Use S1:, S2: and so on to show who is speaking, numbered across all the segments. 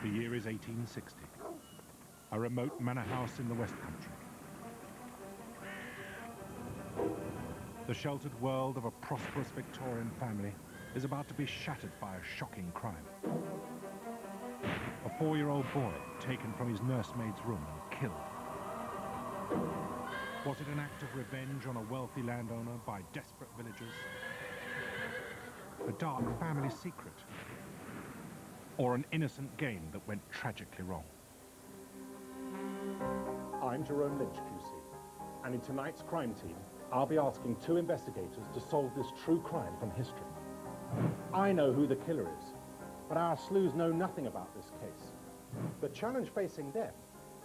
S1: The year is 1860. A remote manor house in the West Country. The sheltered world of a prosperous Victorian family is about to be shattered by a shocking crime. A 4-year-old boy taken from his nursemaid's room and killed. Was it an act of revenge on a wealthy landowner by desperate villagers? A dark family secret? Or an innocent game that went tragically wrong?
S2: I'm Jerome Lynch, QC, and in tonight's crime team, I'll be asking 2 investigators to solve this true crime from history. I know who the killer is, but our sleuths know nothing about this case. The challenge facing them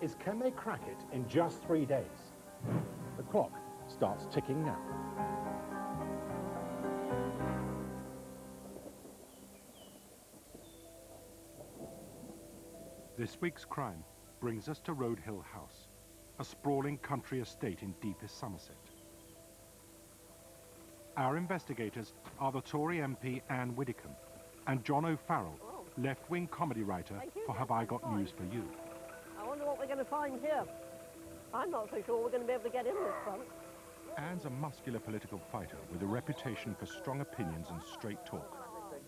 S2: is, can they crack it in just 3 days? The clock starts ticking now.
S1: This week's crime brings us to Road Hill House, a sprawling country estate in deepest Somerset. Our investigators are the Tory MP Ann Widdecombe and John O'Farrell, left-wing comedy writer for Have I Got News for You.
S3: I wonder what we're going to find here. I'm not so sure we're going to be able to get in this front.
S1: Ann's a muscular political fighter with a reputation for strong opinions and straight talk.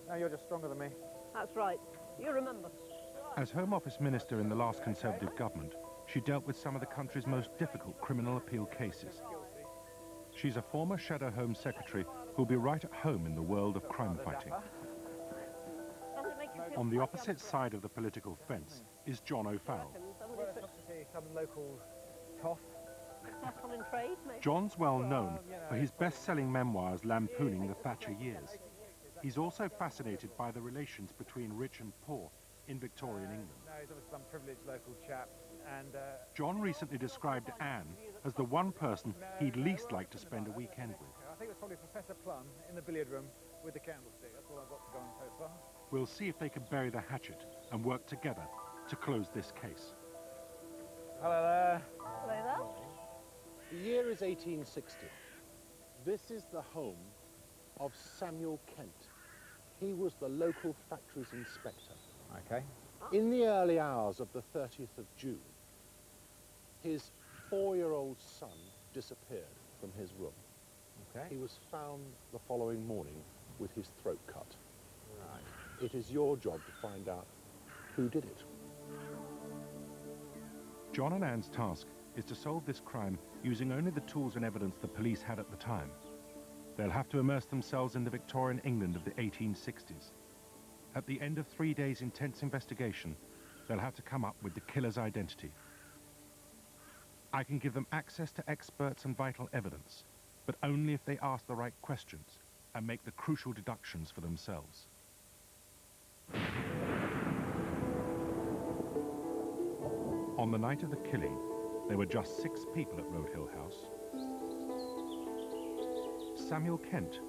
S4: No, you're just stronger than me.
S3: That's right. You remember.
S1: As Home Office Minister in the last Conservative government, she dealt with some of the country's most difficult criminal appeal cases. She's a former Shadow Home Secretary who'll be right at home in the world of crime fighting. On the opposite side of the political fence is John O'Farrell.
S4: Some local toff.
S3: Successful in trade, maybe?
S1: John's well known for his best-selling memoirs lampooning the Thatcher years. He's also fascinated by the relations between rich and poor in Victorian England.
S4: No, he's obviously some privileged local chap. And
S1: John recently described Anne as the one person he'd least like to spend a weekend with.
S4: I think it was probably Professor Plum in the billiard room with the candlestick. That's all I've got to go on so far.
S1: We'll see if they can bury the hatchet and work together to close this case.
S4: Hello there.
S3: Hello there.
S2: The year is 1860. This is the home of Samuel Kent. He was the local factories inspector.
S4: Okay.
S2: In the early hours of the 30th of June, his 4-year-old son disappeared from his room.
S4: Okay.
S2: He was found the following morning with his throat cut.
S4: Right.
S2: It is your job to find out who did it.
S1: John and Anne's task is to solve this crime using only the tools and evidence the police had at the time. They'll have to immerse themselves in the Victorian England of the 1860s. At the end of 3 days' intense investigation, they'll have to come up with the killer's identity. I can give them access to experts and vital evidence, but only if they ask the right questions and make the crucial deductions for themselves. On the night of the killing, there were just 6 people at Road Hill House. Samuel Kent,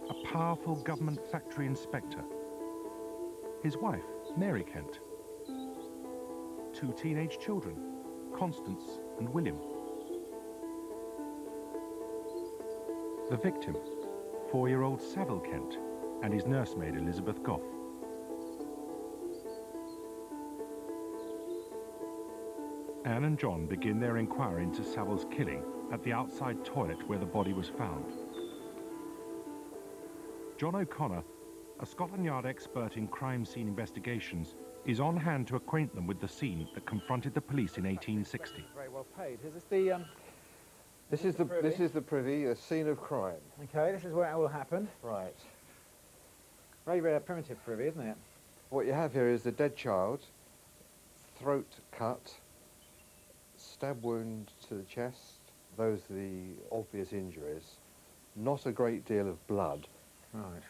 S1: a powerful government factory inspector. His wife, Mary Kent. 2 teenage children, Constance and William. The victim, 4-year-old Sewell Kent, and his nursemaid Elizabeth Goff. Anne and John begin their inquiry into Sewell's killing at the outside toilet where the body was found. John O'Connor, a Scotland Yard expert in crime scene investigations, is on hand to acquaint them with the scene that confronted the police in 1860.
S4: Very well paid. Is this the
S5: This is the privy, a scene of crime.
S4: Okay, this is where it all happened.
S5: Right.
S4: Very, very primitive privy, isn't it?
S5: What you have here is the dead child, throat cut, stab wound to the chest. Those are the obvious injuries. Not a great deal of blood.
S4: Right.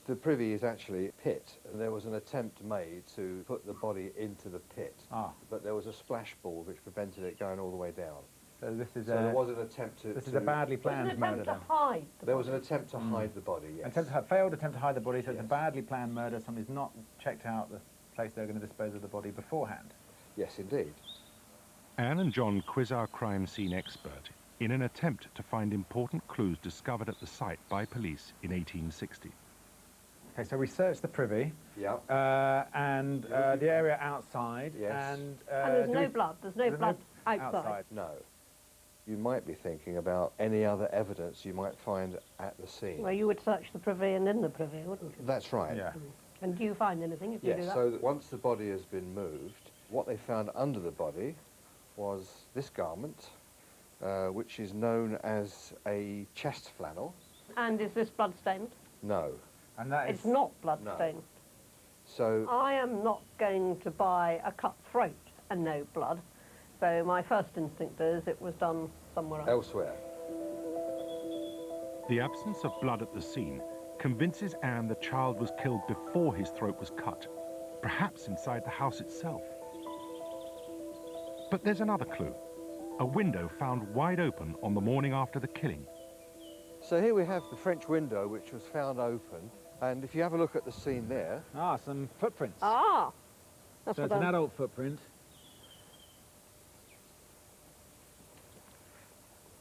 S5: The privy is actually a pit, and there was an attempt made to put the body into the pit, but there was a splashboard which prevented it going all the way down.
S4: So this is
S5: there was an attempt to...
S4: This is a badly planned murder.
S3: To hide
S5: there was an attempt to hide the body, yes.
S4: Failed attempt to hide the body, so it's a badly planned murder. Somebody's not checked out the place they're going to dispose of the body beforehand.
S5: Yes, indeed.
S1: Anne and John quiz our crime scene expert in an attempt to find important clues discovered at the site by police in 1860.
S4: Okay, so we searched the privy.
S5: Yeah.
S4: And the area outside.
S5: Yes.
S4: And
S3: there's no blood. There's no blood outside.
S5: No. You might be thinking about any other evidence you might find at the scene.
S3: Well, you would search the privy and in the privy, wouldn't you?
S5: That's right.
S4: Yeah.
S3: And do you find anything if you do
S5: Yes,
S3: that?
S5: so that once the body has been moved, what they found under the body was this garment, which is known as a chest flannel.
S3: And is this blood-stained?
S5: No.
S4: And that is...
S3: It's not blood-stained.
S5: So
S3: I am not going to buy a cut throat and no blood, so my first instinct is it was done somewhere else.
S5: elsewhere.
S1: The absence of blood at the scene convinces Anne the child was killed before his throat was cut, perhaps inside the house itself. But there's another clue. A window found wide open on the morning after the killing.
S5: So here we have the French window, which was found open, and if you have a look at the scene there,
S4: Ah, some footprints.
S3: Ah! That's
S4: So
S3: what
S4: it's an adult footprint.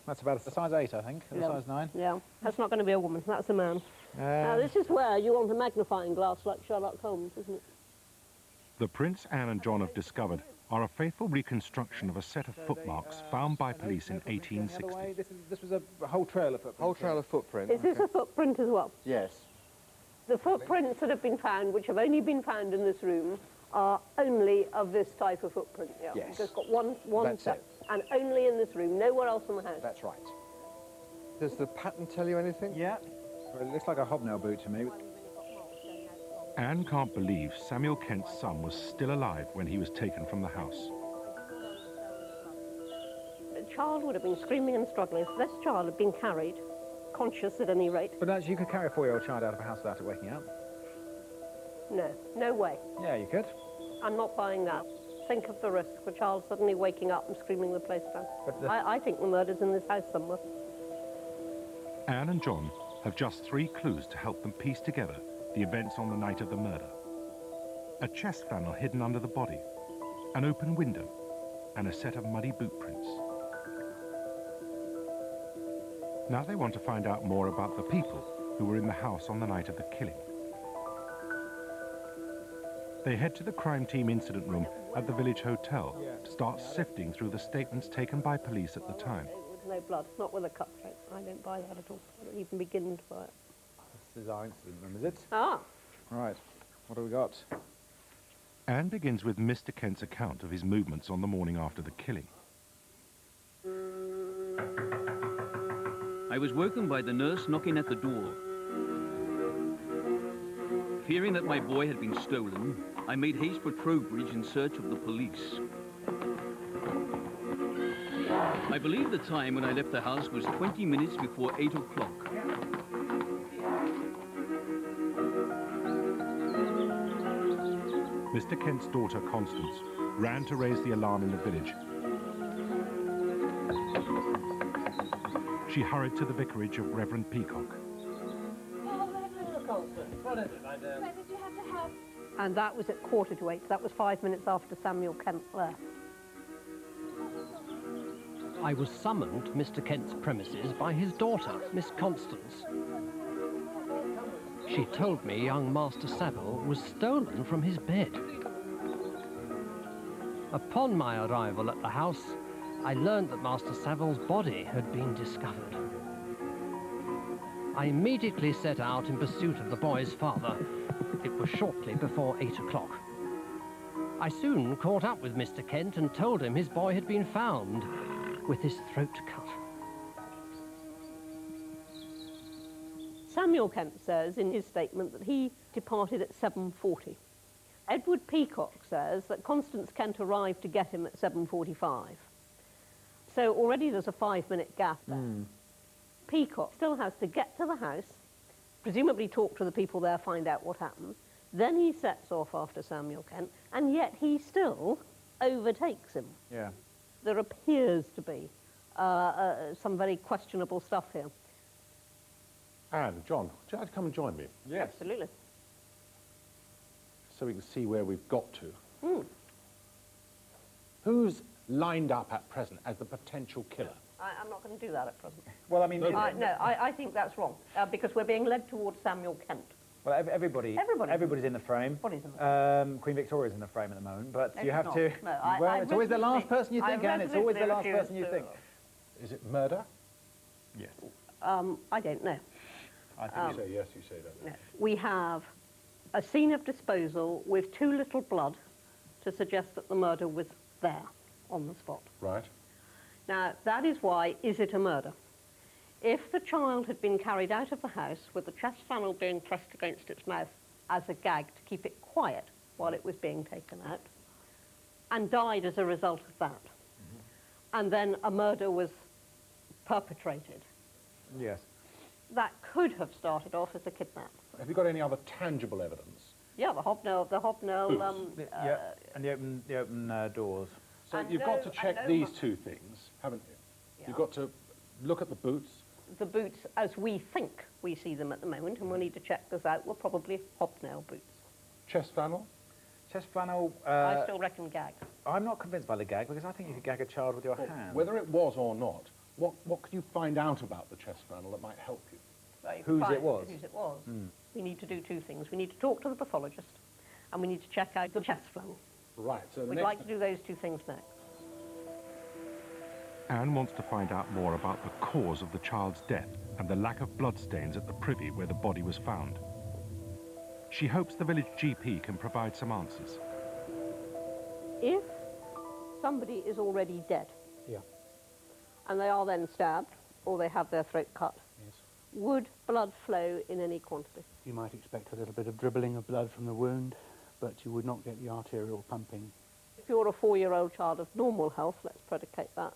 S4: That's about a size 8, I think, or
S3: Yeah.
S4: size 9.
S3: Yeah, that's not going to be a woman, that's a man. Now, this is where you want a magnifying glass like Sherlock Holmes, isn't it?
S1: The prints Anne and John have discovered are a faithful reconstruction of a set of footmarks found by police in 1860.
S4: This was a whole trail of footprints.
S5: whole trail of footprint.
S3: Is this a footprint as well?
S5: Yes.
S3: The footprints that have been found, which have only been found in this room, are only of this type of footprint. Yeah.
S5: Yes.
S3: Just got one
S5: That's
S3: set,
S5: it.
S3: and only in this room, nowhere else in the house.
S5: That's right. Does the pattern tell you anything?
S4: Yeah. Well, it looks like a hobnail boot to me.
S1: Anne can't believe Samuel Kent's son was still alive when he was taken from the house.
S3: The child would have been screaming and struggling. If this child had been carried, conscious at any rate,
S4: But actually, you could carry a 4-year-old child out of a house without it waking up.
S3: no, no way.
S4: Yeah, you could.
S3: I'm not buying that. Think of the risk for a child suddenly waking up and screaming the place down.
S4: But the-
S3: I think the murder's in this house somewhere.
S1: Anne and John have just 3 clues to help them piece together the events on the night of the murder. A chest flannel hidden under the body, an open window, and a set of muddy boot prints. Now they want to find out more about the people who were in the house on the night of the killing. They head to the crime team incident room at the village hotel to start sifting through the statements taken by police at the time.
S3: With no blood, not with a cut throat. I don't buy that at all. I don't even begin to buy it.
S4: This is our incident room, is it?
S3: Ah,
S4: Right. What have we got?
S1: Anne begins with Mr. Kent's account of his movements on the morning after the killing.
S6: I was woken by the nurse knocking at the door. Fearing that my boy had been stolen, I made haste for Trowbridge in search of the police. I believe the time when I left the house was 20 minutes before 8 o'clock.
S1: Mr. Kent's daughter, Constance, ran to raise the alarm in the village. She hurried to the vicarage of Reverend Peacock.
S3: and that was at 7:45. That was 5 minutes after Samuel Kent left.
S7: I was summoned to Mr. Kent's premises by his daughter, Miss Constance. She told me young Master Sewell was stolen from his bed. Upon my arrival at the house, I learned that Master Sewell's body had been discovered. I immediately set out in pursuit of the boy's father. It was shortly before 8 o'clock. I soon caught up with Mr. Kent and told him his boy had been found with his throat cut.
S3: Samuel Kent says in his statement that he departed at 7:40. Edward Peacock says that Constance Kent arrived to get him at 7:45. So already there's a 5-minute gap there. Peacock still has to get to the house, presumably talk to the people there, find out what happened. Then he sets off after Samuel Kent, and yet he still overtakes him.
S4: Yeah.
S3: There appears to be some very questionable stuff here.
S2: Anne, John, would you like to come and join me
S4: Yes.
S3: Absolutely.
S2: so we can see where we've got to?
S3: Hmm.
S2: Who's lined up at present as the potential killer?
S3: I'm not going to do that at present.
S4: Well, I mean,
S2: No,
S3: I think that's wrong, because we're being led towards Samuel Kent.
S4: Well, everybody's in the frame.
S3: Everybody's in the frame.
S4: Queen Victoria's in the frame at the moment, but
S3: No,
S4: you have
S3: she's
S4: to...
S3: not. No,
S4: well, it's always the last person you think, Anne. It's always the last person you think.
S2: Is it murder?
S4: Yes.
S3: I don't know.
S4: I think
S2: You say yes, you say that.
S3: No. We have a scene of disposal with too little blood to suggest that the murder was there on the spot.
S2: Right.
S3: Now, that is why, is it a murder? If the child had been carried out of the house with the chest flannel being pressed against its mouth as a gag to keep it quiet while it was being taken out, and died as a result of that, and then a murder was perpetrated,
S4: Yes.
S3: that could have started off as a kidnap.
S2: Have you got any other tangible evidence?
S3: Yeah, the hobnail,
S4: Yeah, and the open doors.
S2: So
S3: And
S2: you've got to
S3: no-
S2: check
S3: and no
S2: these
S3: mu-
S2: two things, haven't you?
S3: Yeah.
S2: You've got to look at the boots.
S3: The boots, as we think we see them at the moment, and we'll need to check this out, were probably hobnail boots.
S2: Chest flannel.
S4: Chest flannel...
S3: I still reckon gag.
S4: I'm not convinced by the gag, because I think you could gag a child with your hand.
S2: Whether it was or not, what could you find out about the chest flannel that might help you?
S3: Right,
S4: Whose
S3: fine,
S4: it was.
S3: Whose it was. We need to do two things. We need to talk to the pathologist, and we need to check out the chest flannel.
S2: Right, so the
S3: We'd
S2: next
S3: like to do those two things next.
S1: Anne wants to find out more about the cause of the child's death and the lack of bloodstains at the privy where the body was found. She hopes the village GP can provide some answers.
S3: If somebody is already dead,
S2: Yeah.
S3: and they are then stabbed, or they have their throat cut,
S2: Yes.
S3: would blood flow in any quantity?
S8: You might expect a little bit of dribbling of blood from the wound, but you would not get the arterial pumping.
S3: If you're a 4-year-old child of normal health, let's predicate that,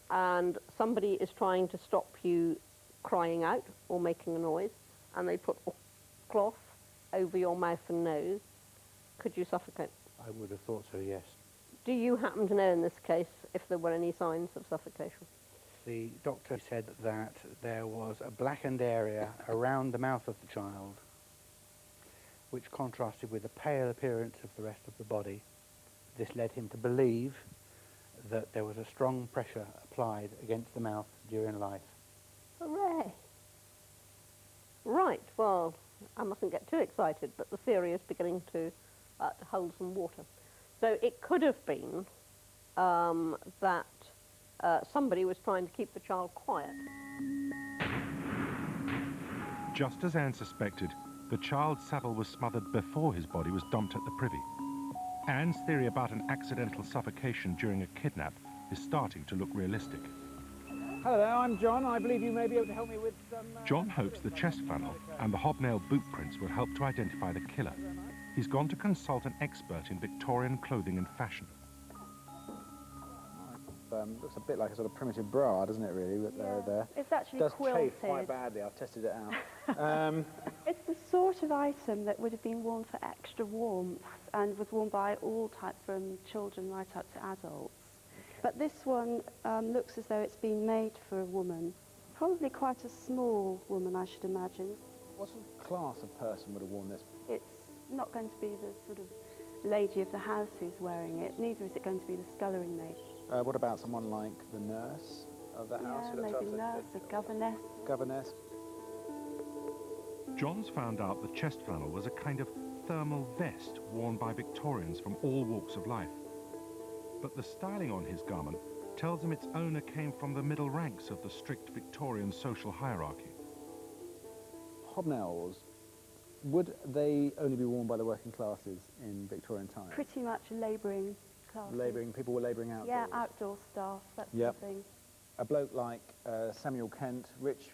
S3: and somebody is trying to stop you crying out or making a noise, and they put a cloth over your mouth and nose, could you suffocate?
S8: I would have thought so, yes.
S3: Do you happen to know in this case if there were any signs of suffocation?
S8: The doctor said that there was a blackened area around the mouth of the child, which contrasted with the pale appearance of the rest of the body. This led him to believe that there was a strong pressure applied against the mouth during life.
S3: Hooray! Right, well, I mustn't get too excited, but the theory is beginning to hold some water. So it could have been that somebody was trying to keep the child quiet.
S1: Just as Anne suspected, the child's saddle was smothered before his body was dumped at the privy. Anne's theory about an accidental suffocation during a kidnap is starting to look realistic.
S4: Hello there, I'm John. I believe you may be able to help me with some...
S1: John hopes the chest flannel and the hobnail boot prints will help to identify the killer. He's gone to consult an expert in Victorian clothing and fashion.
S4: looks a bit like a sort of primitive bra, doesn't it, really? There.
S9: It's actually
S4: It does
S9: quilted.
S4: chafe quite badly. I've tested it out.
S9: It's the sort of item that would have been worn for extra warmth and was worn by all types, from children right up to adults. But this one looks as though it's been made for a woman. Probably quite a small woman, I should imagine.
S4: What sort of class of person would have worn this?
S9: It's not going to be the sort of lady of the house who's wearing it, neither is it going to be the scullery maid.
S4: What about someone like the nurse of the house?
S9: Yeah,
S4: who looks
S9: maybe
S4: after
S9: nurse,
S4: the
S9: a governess.
S4: governess?
S1: John's found out the chest flannel was a kind of thermal vest worn by Victorians from all walks of life. But the styling on his garment tells him its owner came from the middle ranks of the strict Victorian social hierarchy.
S4: Hobnails, would they only be worn by the working classes in Victorian times?
S9: Pretty much labouring classes.
S4: People were labouring outdoors.
S9: Yeah, outdoor staff, that sort
S4: Yep.
S9: of thing.
S4: A bloke like Samuel Kent, rich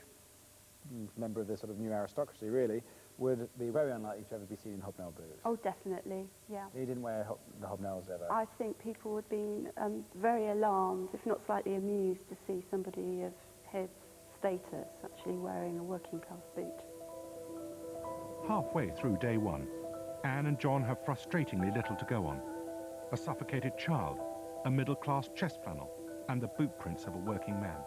S4: member of the sort of new aristocracy, really, would be very unlikely to ever be seen in hobnail boots.
S9: Oh, definitely, yeah.
S4: He didn't wear the hobnails ever.
S9: I think people would be very alarmed, if not slightly amused, to see somebody of his status actually wearing a working class boot.
S1: Halfway through day one, Anne and John have frustratingly little to go on. A suffocated child, a middle-class chest flannel, and the boot prints of a working man.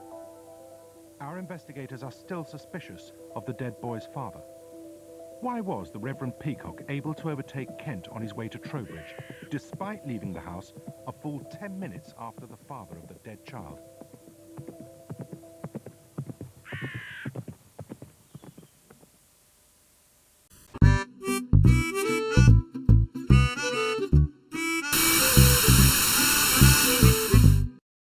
S1: Our investigators are still suspicious of the dead boy's father. Why was the Reverend Peacock able to overtake Kent on his way to Trowbridge, despite leaving the house a full 10 minutes after the father of the dead child?